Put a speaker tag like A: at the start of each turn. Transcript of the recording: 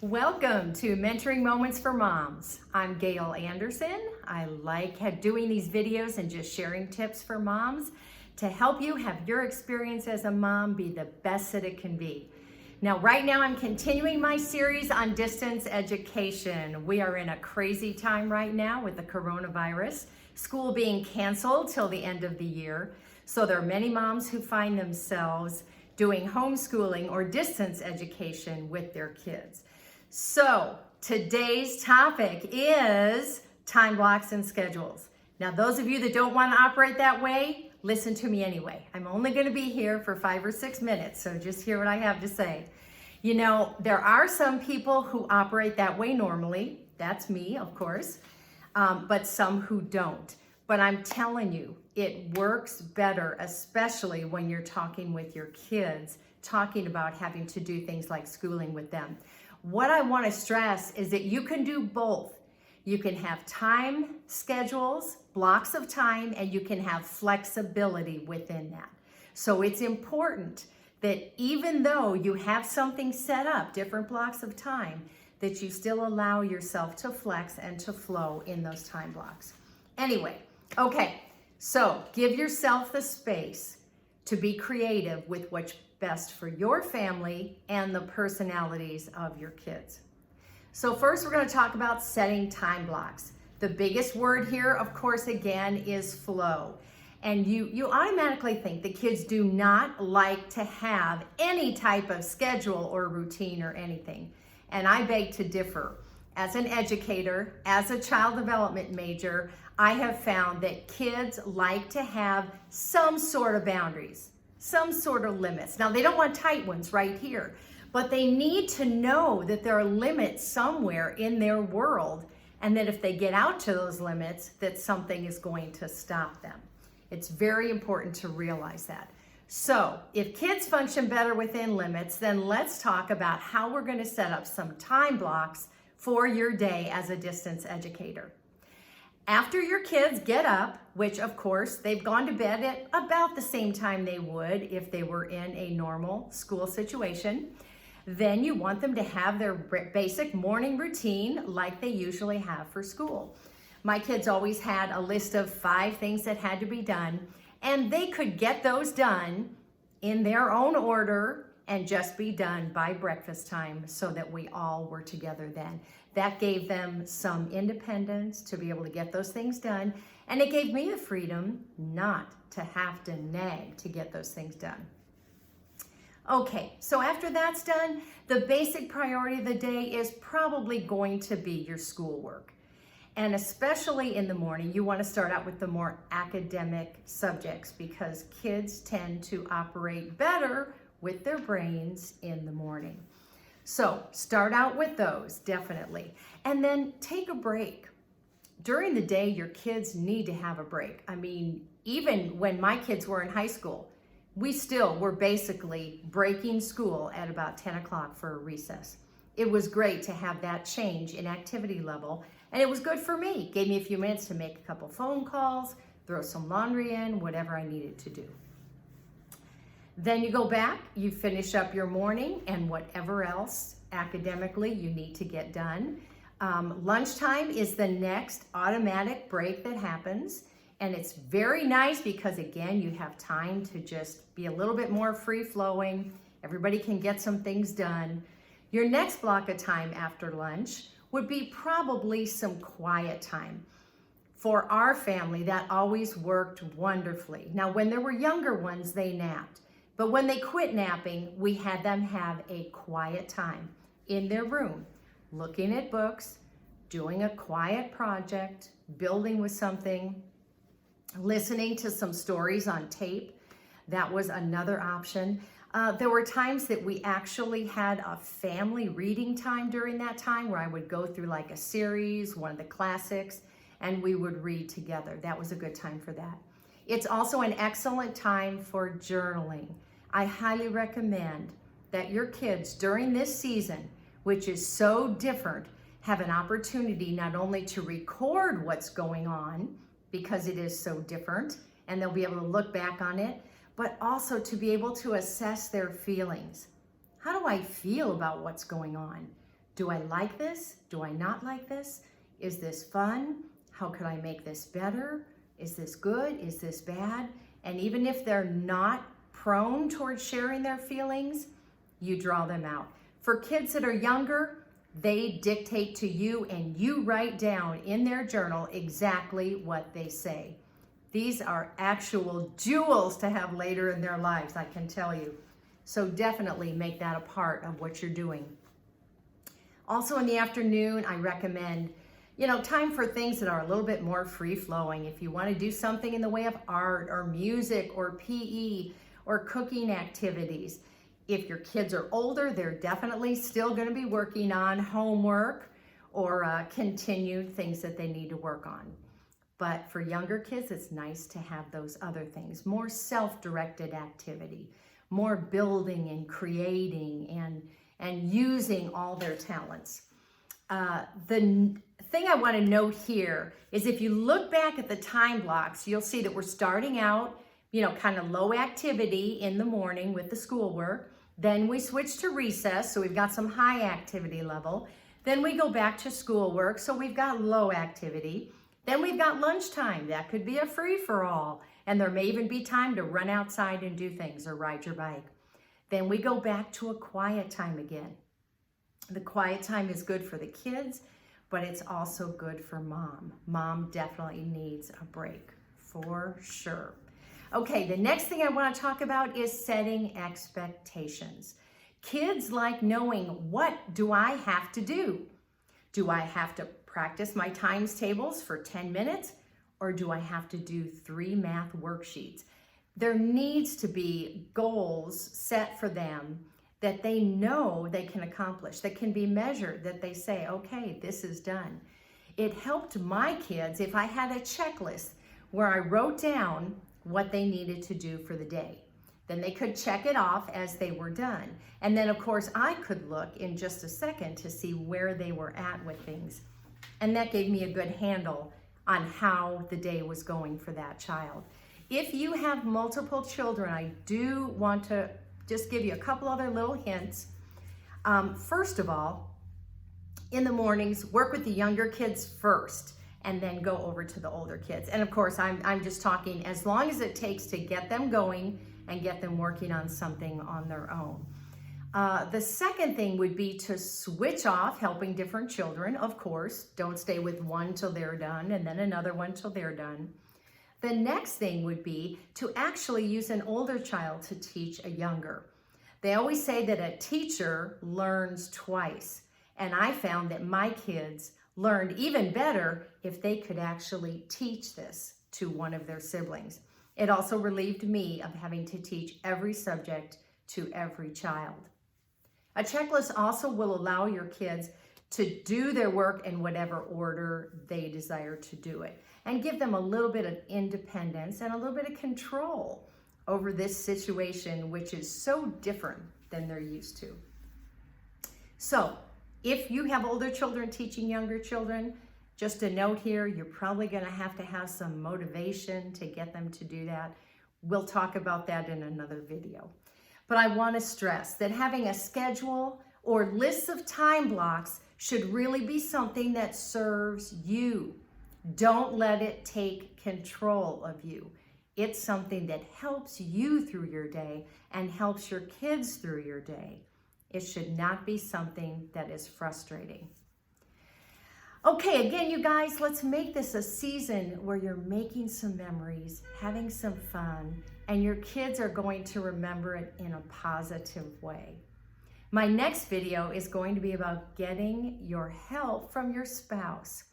A: Welcome to Mentoring Moments for Moms. I'm Gail Anderson. I like doing these videos and just sharing tips for moms to help you have your experience as a mom be the best that it can be. Now, right now I'm continuing my series on distance education. We are in a crazy time right now with the coronavirus, school being canceled till the end of the year. So there are many moms who find themselves doing homeschooling or distance education with their kids. So today's topic is time blocks and schedules. Now, those of you that don't want to operate that way, listen to me anyway. I'm only going to be here for 5 or 6 minutes, so just hear what I have to say. You know, there are some people who operate that way normally. That's me, of course, but some who don't. But I'm telling you, it works better, especially when you're talking with your kids, talking about having to do things like schooling with them. What I want to stress is that you can do both. You can have time schedules, blocks of time, and you can have flexibility within that. So it's important that even though you have something set up, different blocks of time, that you still allow yourself to flex and to flow in those time blocks. Anyway, okay, so give yourself the space to be creative with what's best for your family and the personalities of your kids. So first we're going to talk about setting time blocks. The biggest word here, of course, again, is flow. And you automatically think the kids do not like to have any type of schedule or routine or anything. And I beg to differ. As an educator, as a child development major, I have found that kids like to have some sort of boundaries, some sort of limits. Now, they don't want tight ones right here, but they need to know that there are limits somewhere in their world, and that if they get out to those limits, that something is going to stop them. It's very important to realize that. So if kids function better within limits, then let's talk about how we're going to set up some time blocks for your day as a distance educator. After your kids get up, which of course they've gone to bed at about the same time they would if they were in a normal school situation, then you want them to have their basic morning routine like they usually have for school. My kids always had a list of 5 things that had to be done, and they could get those done in their own order and just be done by breakfast time so that we all were together then. That gave them some independence to be able to get those things done, and it gave me the freedom not to have to nag to get those things done. Okay, so after that's done, the basic priority of the day is probably going to be your schoolwork. And especially in the morning, you want to start out with the more academic subjects because kids tend to operate better with their brains in the morning. So start out with those, definitely. And then take a break. During the day, your kids need to have a break. I mean, even when my kids were in high school, we still were basically breaking school at about 10 o'clock for a recess. It was great to have that change in activity level, and it was good for me. It gave me a few minutes to make a couple phone calls, throw some laundry in, whatever I needed to do. Then you go back, you finish up your morning and whatever else academically you need to get done. Lunchtime is the next automatic break that happens. And it's very nice because, again, you have time to just be a little bit more free-flowing. Everybody can get some things done. Your next block of time after lunch would be probably some quiet time. For our family, that always worked wonderfully. Now, when there were younger ones, they napped. But when they quit napping, we had them have a quiet time in their room, looking at books, doing a quiet project, building with something, listening to some stories on tape. That was another option. There were times that we actually had a family reading time during that time where I would go through like a series, one of the classics, and we would read together. That was a good time for that. It's also an excellent time for journaling. I highly recommend that your kids during this season, which is so different, have an opportunity not only to record what's going on, because it is so different, and they'll be able to look back on it, but also to be able to assess their feelings. How do I feel about what's going on? Do I like this? Do I not like this? Is this fun? How could I make this better? Is this good? Is this bad? And even if they're not prone towards sharing their feelings, you draw them out. For kids that are younger, they dictate to you and you write down in their journal exactly what they say. These are actual jewels to have later in their lives, I can tell you. So definitely make that a part of what you're doing. Also in the afternoon, I recommend, time for things that are a little bit more free-flowing. If you want to do something in the way of art or music or PE or cooking activities. If your kids are older, they're definitely still going to be working on homework or continued things that they need to work on. But for younger kids, it's nice to have those other things, more self-directed activity, more building and creating and using all their talents. The thing I want to note here is if you look back at the time blocks, you'll see that we're starting out, kind of low activity in the morning with the schoolwork. Then we switch to recess, so we've got some high activity level. Then we go back to schoolwork, so we've got low activity. Then we've got lunchtime. That could be a free-for-all. And there may even be time to run outside and do things or ride your bike. Then we go back to a quiet time again. The quiet time is good for the kids, but it's also good for mom. Mom definitely needs a break, for sure. Okay, the next thing I want to talk about is setting expectations. Kids like knowing, what do I have to do? Do I have to practice my times tables for 10 minutes? Or do I have to do 3 math worksheets? There needs to be goals set for them that they know they can accomplish, that can be measured, that they say, okay, this is done. It helped my kids if I had a checklist where I wrote down what they needed to do for the day. Then they could check it off as they were done. And then of course I could look in just a second to see where they were at with things. And that gave me a good handle on how the day was going for that child. If you have multiple children, I do want to just give you a couple other little hints. First of all, in the mornings, work with the younger kids first and then go over to the older kids. And of course, I'm just talking as long as it takes to get them going and get them working on something on their own. The second thing would be to switch off helping different children, of course. Don't stay with one till they're done and then another one till they're done. The next thing would be to actually use an older child to teach a younger. They always say that a teacher learns twice. And I found that my kids learned even better if they could actually teach this to one of their siblings. It also relieved me of having to teach every subject to every child. A checklist also will allow your kids to do their work in whatever order they desire to do it and give them a little bit of independence and a little bit of control over this situation, which is so different than they're used to. So if you have older children teaching younger children, just a note here, you're probably going to have some motivation to get them to do that. We'll talk about that in another video. But I want to stress that having a schedule or lists of time blocks should really be something that serves you. Don't let it take control of you. It's something that helps you through your day and helps your kids through your day. It should not be something that is frustrating. Okay, again, you guys, let's make this a season where you're making some memories, having some fun, and your kids are going to remember it in a positive way. My next video is going to be about getting your help from your spouse.